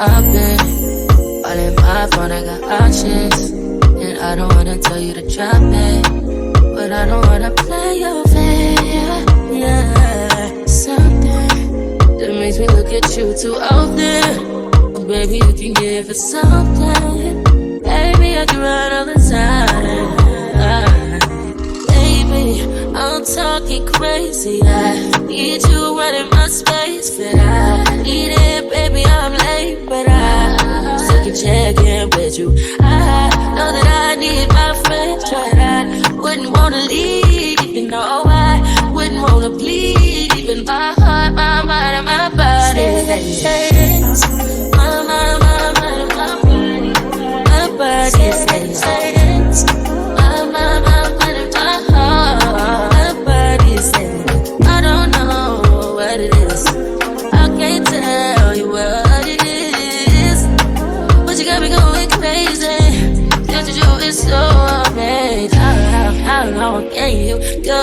I've been all in my phone, I got options. And I don't wanna tell you to drop it, but I don't wanna play your fair. Yeah, something that makes me look at you too often. Baby, you can give it something. Baby, I can run all the time. Baby, I'm talking crazy. I need you running my space, but I need it, baby. I'm late, but I still can check in with you. I know that I need my friends, but I wouldn't wanna leave. You know, I wouldn't wanna bleed. Even my heart, my mind, and my body. My mind, my body. My body says my mind, and my heart. My body says I don't know what it is. I can't tell you what it is, but you got me going crazy. Just you is so amazing. How long can you go,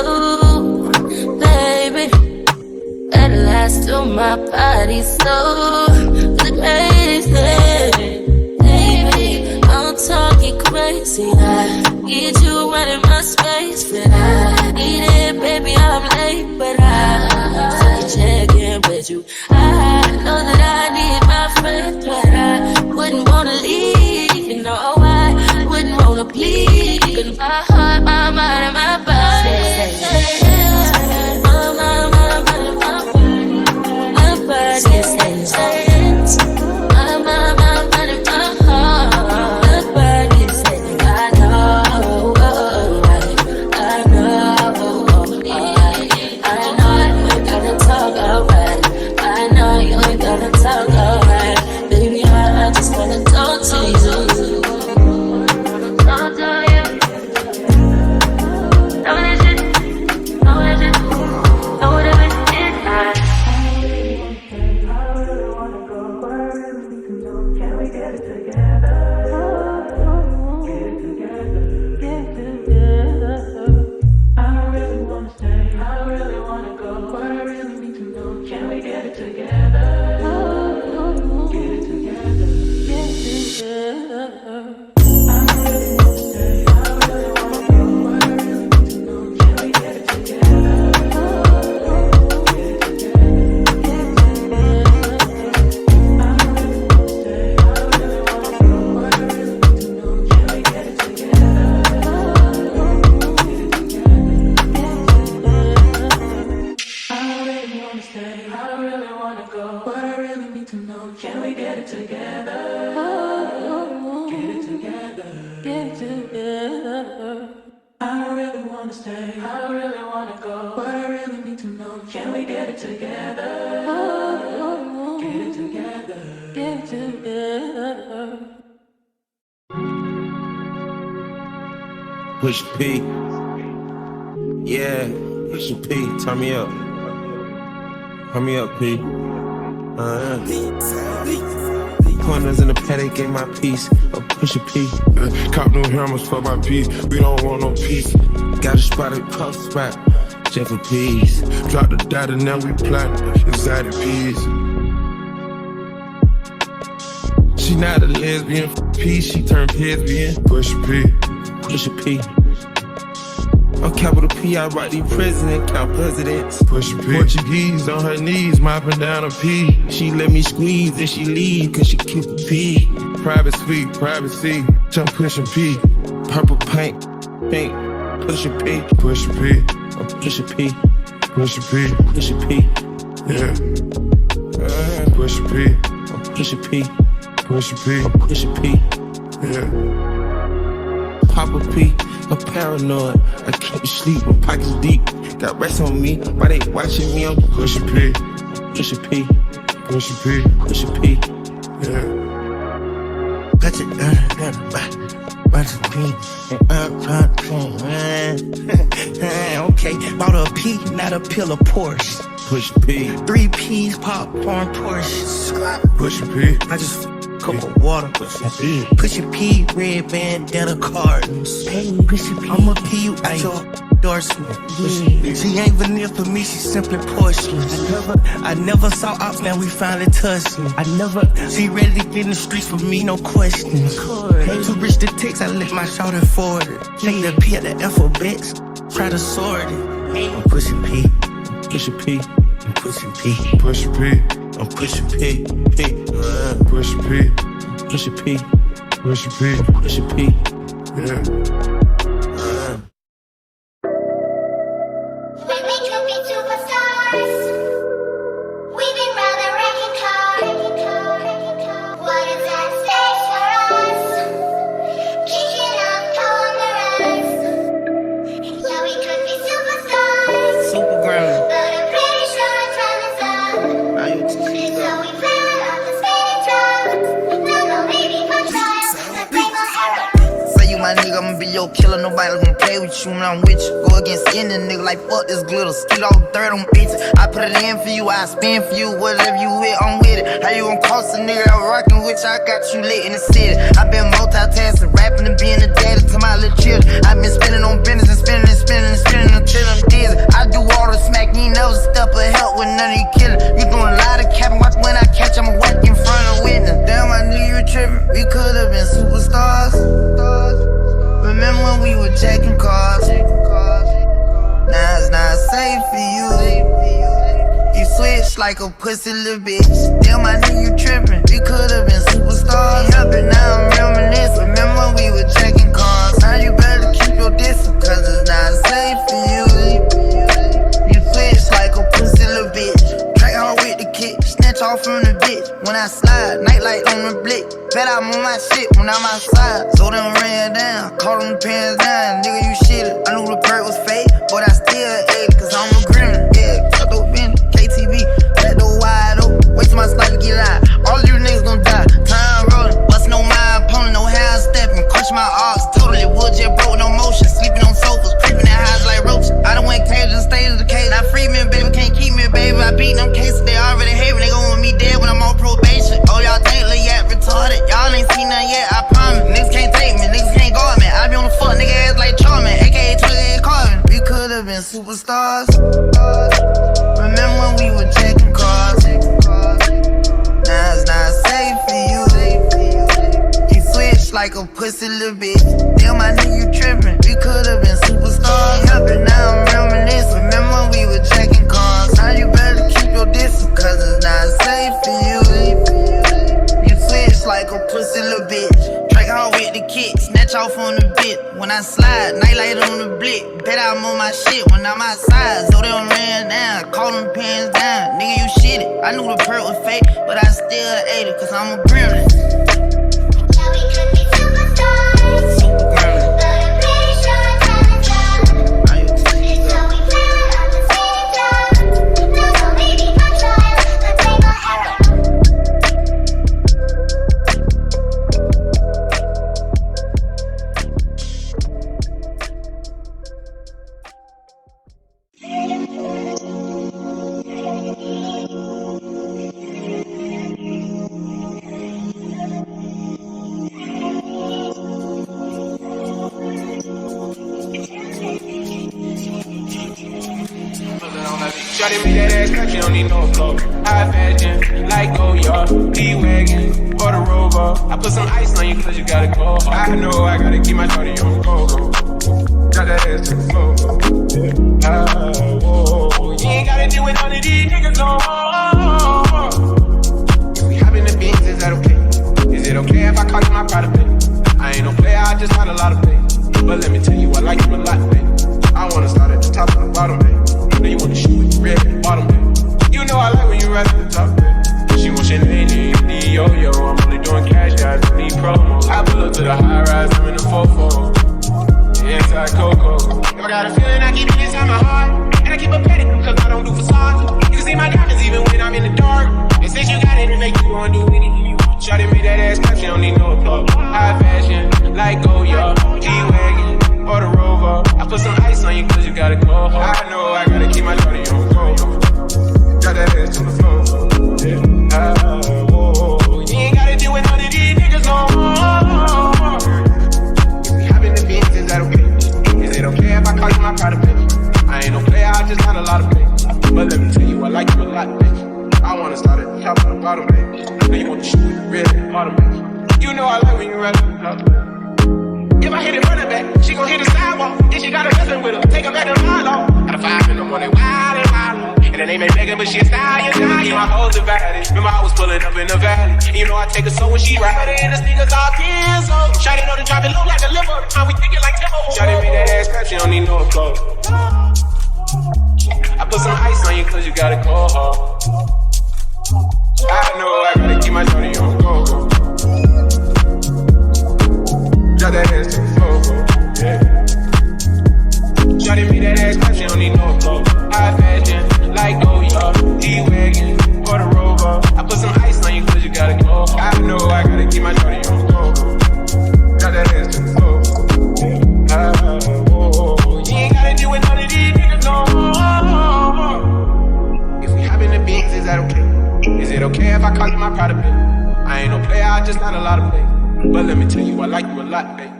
baby? At last, till my body's so crazy. Baby, I'm talking crazy. I need you running my space, but I need it, baby. I'm late, but I still check in with you. I know that I need my friends, but I wouldn't wanna leave. You know, I wouldn't wanna bleed. Even my heart, my mind, and my body. My body says my mind, and my heart. My body says I know, I know you ain't gotta talk alright. I know you ain't gotta talk alright. Baby, I just wanna talk to you. Talk to you. Know that shit, know that shit, know that it is hot. Can we get it together? Get it together, get together. I really wanna stay, I really wanna go, but I really need to know. Can we get it together? Get it together, get together. I really wanna stay, I really wanna go, but I really need to know. Can we get it together? Get it together, get together. I really wanna stay, I really wanna go, but I really need to know. Can we get it together? Get it together, get together. I really wanna stay, I really wanna go, but I really need to know. Can we get it together? Get it together, get together. I really wanna stay, I really wanna go, but I really need to know. Can we get it together? Get it together, get together. Push P. Yeah, push P. Turn me up. Turn me up, P. Pointers in the paddock, get my piece. A push a P. Cop new hammers for my piece. We don't want no peace. Got a spot at puff spot. Check for peas. Drop the dot and now we plot inside the peas. She not a lesbian for P. She turned lesbian. Push a P. Push a P. On capital P, I write the president, count presidents. Push a P. Portuguese on her knees, mopping down a P. She let me squeeze and she leave, cause she keep a P. Private suite, privacy. Jump push a P. Purple paint, pink, push a P. Push a P. Push a P. Push a P. Push a P. Yeah. Push a P. Push a P. Push a P. Push a P. Yeah. Pop a P. I'm paranoid. I can't sleep. My pockets deep. Got rest on me. Why they watching me? I'm Push a P. Push a P. Push a P. Push a P. Yeah. Got it, bunch of P. Okay, bought a P, not a pill of Porsche. Push P. 3 P's, popcorn, Porsche. Push a P. I just cup of water. Push a P, red bandana cartons. Push a P. I'ma pee you out your endorsement. She ain't vanilla for me, she simply porcelain. I never saw ops, now we finally tussling. She ready to get in the streets for me, no questions. Too rich to text, I let my shoulder forward it. Take the P at the alphabets, try to sort it. I'm pushing P, pushing P, I'm pushing P, Push a P, I'm pushing P, P, push a P, pushing P, push a P, pushing P. yeah. My nigga, I'ma be your killer, nobody gonna play with you when I'm with you. Go against any nigga like fuck this glitter. Skeet all dirt on bitches. I put it in for you, I spin for you. Whatever you with, I'm with it. How you gon' cost a nigga I'm rockin' with you? I got you lit in the city. I been multitasking, rapping and being a daddy to my little children. I been spinning on business and spinning and spinning and spinning until I'm dizzy. I do all the smack, you ain't never step or help with none of you killers. You doing a lot of capping, watch when I catch, I'ma whack in front of witness. Damn, I knew you were trippin'. We could've been superstars. Remember when we were checking cars? Now it's not safe for you. You switch like a pussy little bitch. Damn, I knew you trippin'. We could've been superstars. Helping now I'm reminiscing. Remember when we were checking cars? Now you better keep your distance, cause it's not safe for you. You switch like a pussy little bitch. Track hard with the kick, snatch off from the bitch. When I slide, nightlight on the blick. Bet I'm on my shit when I'm outside. So them ran down, caught them pants down. Nigga, you shitted. I knew the perk was fake, but I still ate it, cause I'm a gremlin. Yeah, cut dope in KTV, that door wide open. Wait till my slide to get out. All you niggas gon' die. Time rolling, bustin' on my opponent, no hand stepping. Crush my arcs, totally wood, just broke, no motion. Sleeping on sofas, creeping in highs like roaches. I done went crazy and stayed in the cage. Now free me, baby, can't keep me, baby. I beat them cases, they already hate me. They gon' want me dead when I'm on probation. Oh, y'all think Lil Yak retarded? Y'all ain't seen nothing yet, I promise. Niggas can't take me, niggas can't guard me. I be on the fuck nigga ass like Charmy'z, aka Twiggy and Carvin. We could've been superstars. Remember when we were checking cars? Now it's not safe for you. You switch like a pussy little bitch. Damn, I knew you trippin'. We could've been superstars. Helping now I'm reminiscing. Remember when we were checking cars? Now you better keep your distance, cause it's not safe for you. Like a pussy little bitch. Track hard with the kick, snatch off on the bit. When I slide, nightlight on the blick. Bet I'm on my shit when I'm outside. So they don't ran down, call them pants down. Nigga, you shitted. I knew the perk was fake, but I still ate it, cause I'm a gremlin. Yeah, we could be superstars. Super gremlin. But I'm pretty sure time is up. Now you take So we plan on the same job. No, maybe my child, let's take my error. Shawty make that ass cut, you don't need no flow. High fashion, like Goya, D-Wagon, or the Rover. I put some ice on you cause you gotta go. I know I gotta keep my shawty on go. Drop that ass to the floor. Yeah. Whoa. You ain't gotta deal with none of these niggas no more. We hop in the beans, is that okay? Is it okay if I call you my pride of play? I ain't no player, I just had a lot of play. But let me tell you, I like you a lot, babe. I wanna start at the top and the bottom, babe. Then you wanna shoot with the red at the bottom, babe. You know I like when you right at the top, babe. She wants your name, the yo-yo. I'm only doing cash, guys, don't need promo. I pull up to the high rise, I'm in the 4-4. Yeah, inside Coco. I got a feeling I keep it inside my heart. And I keep a petty cause I don't do facades. You can see my diamonds even when I'm in the dark. And since you got it, it make you wanna do anything you want. Shawty made that ass clap, she don't need no applause. High fashion, like Goya, G-Wagon, or the Rover. I put some ice on you cause you gotta go. I know I gotta keep my shawty on go. Drop that ass to the floor. Yeah. Whoa. You ain't gotta deal with none of these niggas no more. If we hop in the beans, is that okay? Is it okay if I call you my pride of play? baby. I wanna start at the top and the bottom, baby. Now you want the shit with the red at the bottom, baby. You know I like when you ride at the top, baby. If I hit it running back, she gon' hit the sidewalk. Then she got a husband with her, take her back to my law. Got a 5 in the morning, wild and wild. And the name ain't begging, but she a stallion, stallion. My hoes divided. Remember I was pulling up in the valley. And you know I take her so when she ride. Put her in the sneakers all Kenzo. Shawty know to drop it low like a liver. How we think it like Timbo. Shawty made that ass crap, she don't need no clothes. I put some ice on you cause you gotta go hard. I know I gotta keep my shawty on go. Drop that ass to the floor, yeah. Shawty made that ass crap, she don't need no clothes. High fashion, like Goya, D-Wagon, or the Rover. I put some ice on you cause you gotta go. I know I gotta keep my shawty on go. Drop that ass to the floor, yeah. You ain't gotta do with none of these niggas no more. If we hop in the beans, is that okay? Is it okay if I call you my pride, baby? I ain't no player, I just not a lot of play. But let me tell you, I like you a lot, babe.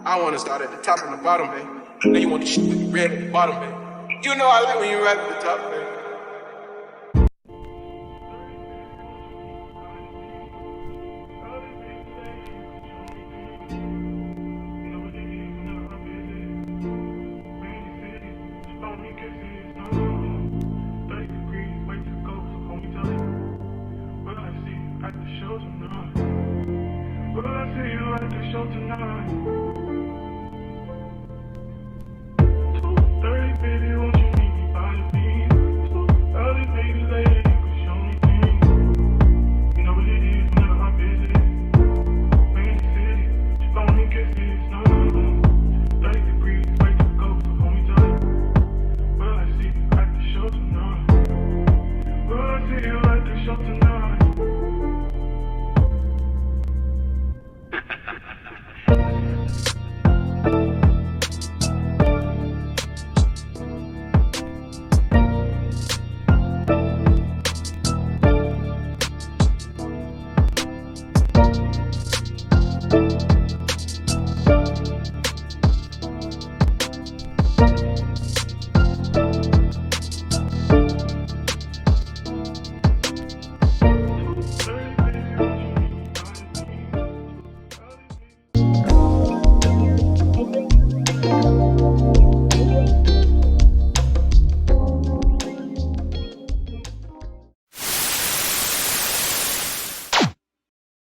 I wanna start at the top and the bottom, babe. Now you want the shit with the red at the bottom, babe. You know I like when you ride at the top, babe. Show tonight. 2:30, baby, won't you meet me by the beach? Too early, baby, lady, cause show me things. You know what it is whenever I'm busy. Windy City, she blow me kisses, no. 30 degrees, way too cold, so hold me tight. Will I see you at the show tonight? Will I see you at the show tonight?